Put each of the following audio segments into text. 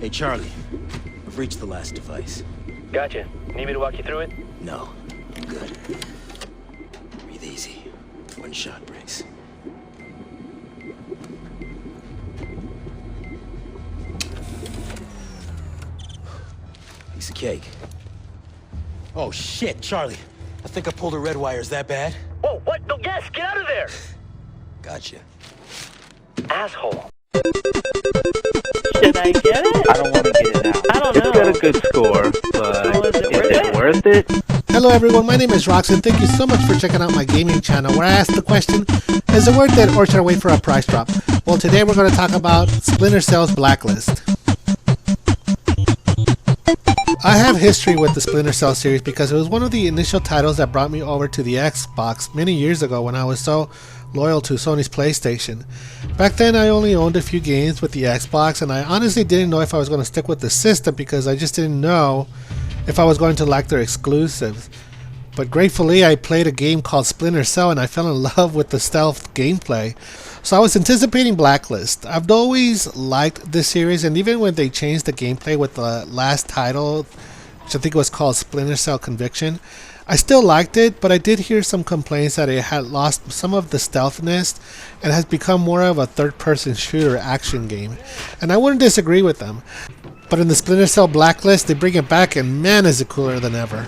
Hey, Charlie. I've reached the last device. Gotcha. Need me to walk you through it? No, I'm good. Breathe easy. One shot breaks. Piece of cake. Oh, shit, Charlie. I think I pulled a red wire. Is that bad? Whoa, what? No, yes, get out of there! Gotcha. Asshole. Should I get it? I don't want to get it now. I don't know. It's got a good score, but is it worth it? Hello everyone, my name is Rox and thank you so much for checking out my gaming channel where I ask the question, is it worth it or should I wait for a price drop? Well, today we're going to talk about Splinter Cell's Blacklist. I have history with the Splinter Cell series because it was one of the initial titles that brought me over to the Xbox many years ago when I was so loyal to Sony's PlayStation. Back then I only owned a few games with the Xbox and I honestly didn't know if I was going to stick with the system because I just didn't know if I was going to like their exclusives. But gratefully I played a game called Splinter Cell and I fell in love with the stealth gameplay. So I was anticipating Blacklist. I've always liked this series, and even when they changed the gameplay with the last title, which I think was called Splinter Cell Conviction, I still liked it, but I did hear some complaints that it had lost some of the stealthiness and has become more of a third-person shooter action game. And I wouldn't disagree with them. But in the Splinter Cell Blacklist, they bring it back and man is it cooler than ever.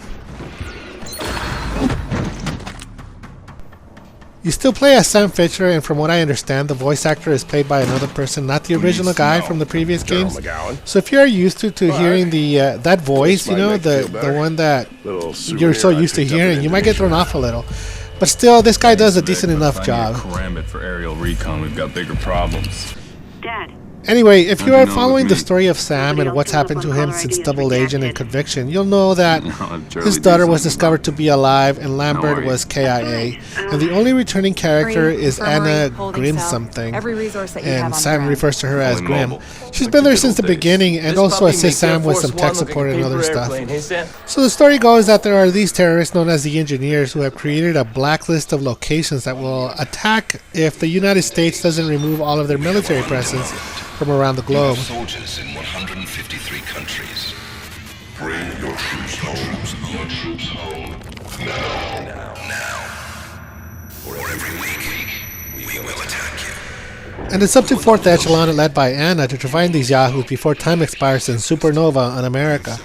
You still play as Sam Fisher, and from what I understand, the voice actor is played by another person, not the original guy from the previous games. So if you're used to hearing the that voice, you know, the one that you're so used to hearing, you might get thrown off a little. But still, this guy does a decent enough job. For aerial recon, we've got bigger problems. Dad. Anyway, if you are following the story of Sam and what's happened to him since Double Agent and Conviction, you'll know that his daughter was discovered to be alive and Lambert was KIA, and the only returning character is Anna Grimm something, and Sam refers to her as Grimm. She's been there since the beginning and also assists Sam with some tech support and other stuff. So the story goes that there are these terrorists known as the Engineers who have created a blacklist of locations that will attack if the United States doesn't remove all of their military presence from around the globe. Soldiers in 153 countries. Bring your troops home. Your troops home. Now. Or every week, we will attack you. And it's up to 4th Echelon led by Anna to find these yahoos before time expires in Supernova on America.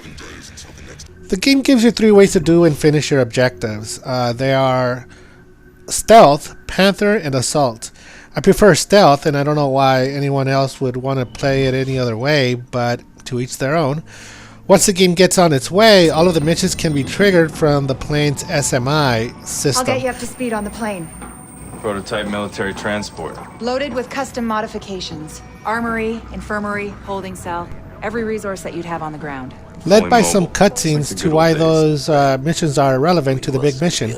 The game gives you 3 ways to do and finish your objectives. They are Stealth, Panther, and Assault. I prefer Stealth, and I don't know why anyone else would want to play it any other way, but to each their own. Once the game gets on its way, all of the missions can be triggered from the plane's SMI system. I'll get you up to speed on the plane. Prototype military transport. Loaded with custom modifications. Armory, infirmary, holding cell. Every resource that you'd have on the ground. Led by some cutscenes to why those missions are relevant to the big mission.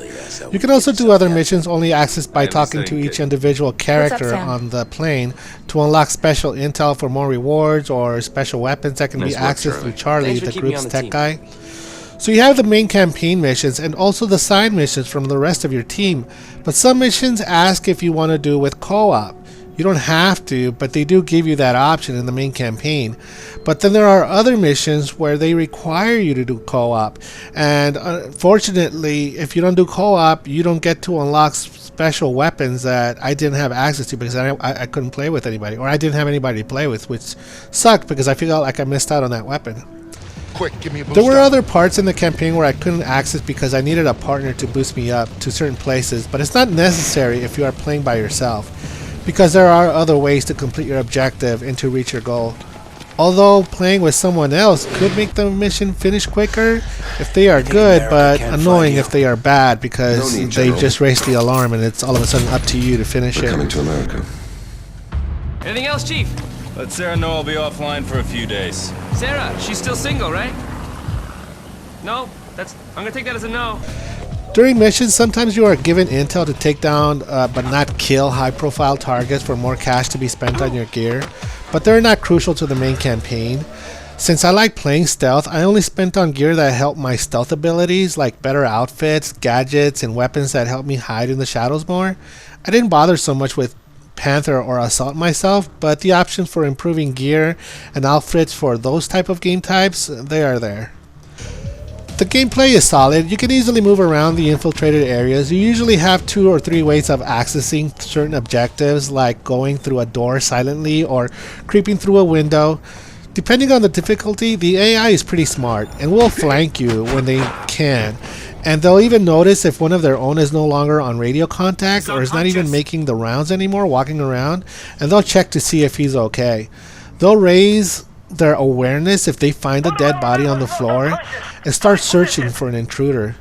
You can also do other missions only accessed by talking to each individual character on the plane to unlock special intel for more rewards or special weapons that can be accessed through Charlie, the group's tech guy. So you have the main campaign missions and also the side missions from the rest of your team, but some missions ask if you want to do with co-op. You don't have to, but they do give you that option in the main campaign. But then there are other missions where they require you to do co-op. And unfortunately, if you don't do co-op, you don't get to unlock special weapons that I didn't have access to because I couldn't play with anybody. Or I didn't have anybody to play with, which sucked because I felt like I missed out on that weapon. Quick, give me a boost. There were other parts in the campaign where I couldn't access because I needed a partner to boost me up to certain places. But it's not necessary if you are playing by yourself, because there are other ways to complete your objective and to reach your goal. Although playing with someone else could make the mission finish quicker if they are good, but annoying if they are bad because they just raised the alarm and it's all of a sudden up to you to finish it. Coming to America. Anything else, Chief? Let Sarah know I'll be offline for a few days. Sarah, she's still single, right? No? I'm gonna take that as a no. During missions, sometimes you are given intel to take down but not kill high-profile targets for more cash to be spent on your gear, but they're not crucial to the main campaign. Since I like playing stealth, I only spent on gear that helped my stealth abilities, like better outfits, gadgets, and weapons that help me hide in the shadows more. I didn't bother so much with Panther or Assault myself, but the options for improving gear and outfits for those type of game types, they are there. The gameplay is solid. You can easily move around the infiltrated areas. You usually have 2 or 3 ways of accessing certain objectives, like going through a door silently or creeping through a window. Depending on the difficulty, the AI is pretty smart and will flank you when they can. And they'll even notice if one of their own is no longer on radio contact or is not even making the rounds anymore, walking around, and they'll check to see if he's okay. They'll raise their awareness if they find a dead body on the floor and start searching for an intruder.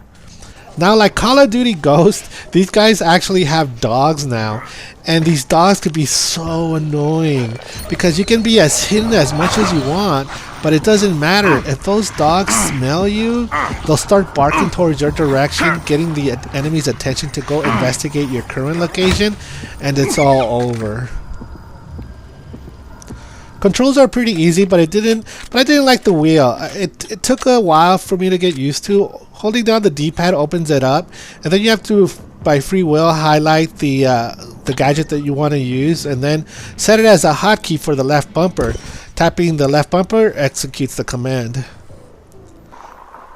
Now, like Call of Duty Ghost, these guys actually have dogs now, and these dogs could be so annoying because you can be as hidden as much as you want, but it doesn't matter. If those dogs smell you, they'll start barking towards your direction, getting the enemy's attention to go investigate your current location, and it's all over. Controls are pretty easy, but I didn't like the wheel. It took a while for me to get used to. Holding down the D-pad opens it up, and then you have to, by free will, highlight the gadget that you want to use, and then set it as a hotkey for the left bumper. Tapping the left bumper executes the command.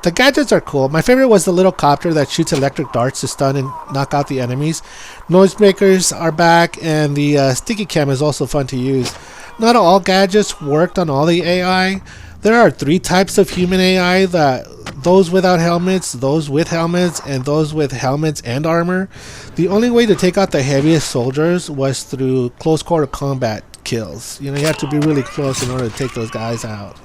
The gadgets are cool. My favorite was the little copter that shoots electric darts to stun and knock out the enemies. Noisemakers are back, and the sticky cam is also fun to use. Not all gadgets worked on all the AI. There are 3 types of human AI: those without helmets, those with helmets, and those with helmets and armor. The only way to take out the heaviest soldiers was through close quarter combat kills. You know, you have to be really close in order to take those guys out.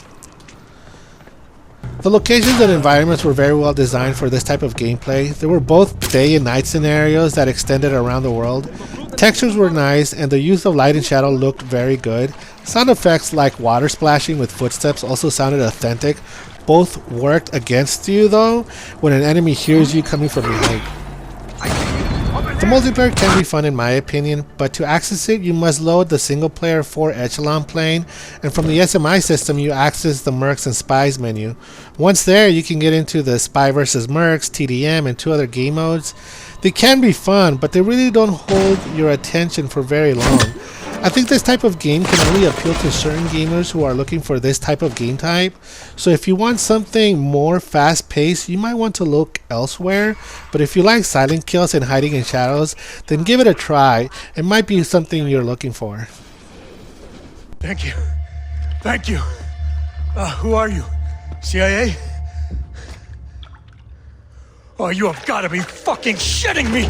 The locations and environments were very well designed for this type of gameplay. There were both day and night scenarios that extended around the world. Textures were nice, and the use of light and shadow looked very good. Sound effects like water splashing with footsteps also sounded authentic. Both worked against you though when an enemy hears you coming from behind. The multiplayer can be fun in my opinion, but to access it you must load the single player 4 echelon plane, and from the SMI system you access the Mercs and Spies menu. Once there you can get into the Spy vs Mercs, TDM, and 2 other game modes. They can be fun, but they really don't hold your attention for very long. I think this type of game can only appeal to certain gamers who are looking for this type of game type. So if you want something more fast-paced, you might want to look elsewhere. But if you like silent kills and hiding in shadows, then give it a try. It might be something you're looking for. Thank you. Thank you. Who are you? CIA? Oh, you have got to be fucking shitting me!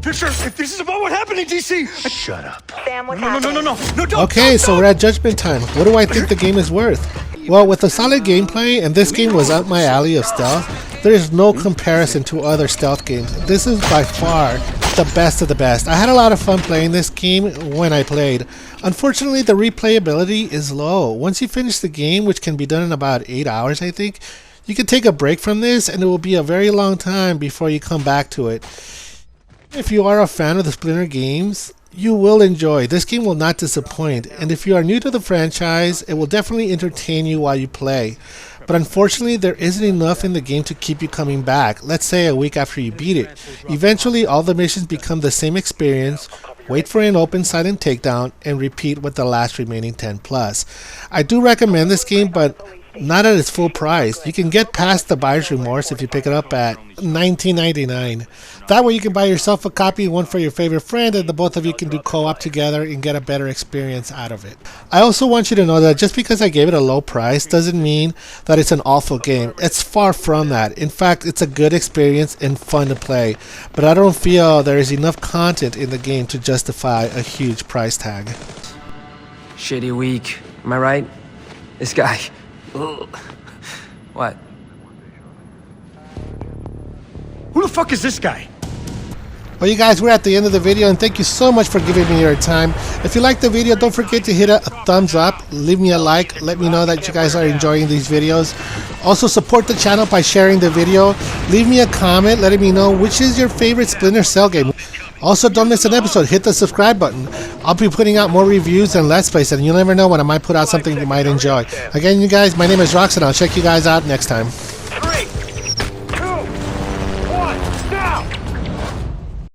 Fisher, if this is about what happened in DC... Shut up. Sam, what's No, don't! Okay, so we're at judgment time. What do I think the game is worth? Well, with a solid gameplay, and this game was up my alley of stealth, there is no comparison to other stealth games. This is by far the best of the best. I had a lot of fun playing this game when I played. Unfortunately, the replayability is low. Once you finish the game, which can be done in about 8 hours, I think, you can take a break from this, and it will be a very long time before you come back to it. If you are a fan of the Splinter games, you will enjoy. This game will not disappoint, and if you are new to the franchise, it will definitely entertain you while you play. But unfortunately, there isn't enough in the game to keep you coming back, let's say a week after you beat it. Eventually, all the missions become the same experience. Wait for an open silent takedown, and repeat with the last remaining 10+. I do recommend this game, but not at its full price. You can get past the buyer's remorse if you pick it up at $19.99. That way you can buy yourself a copy, one for your favorite friend, and the both of you can do co-op together and get a better experience out of it. I also want you to know that just because I gave it a low price doesn't mean that it's an awful game. It's far from that. In fact, it's a good experience and fun to play, but I don't feel there is enough content in the game to justify a huge price tag. Shitty week. Am I right? This guy. Ugh. What? Who the fuck is this guy? Well, you guys, we're at the end of the video, and thank you so much for giving me your time. If you liked the video, don't forget to hit a thumbs up, leave me a like, let me know that you guys are enjoying these videos. Also, support the channel by sharing the video. Leave me a comment letting me know which is your favorite Splinter Cell game. Also, don't miss an episode. Hit the subscribe button. I'll be putting out more reviews and Let's Plays, and you'll never know when I might put out something you might enjoy. Again, you guys, my name is Rox, and I'll check you guys out next time.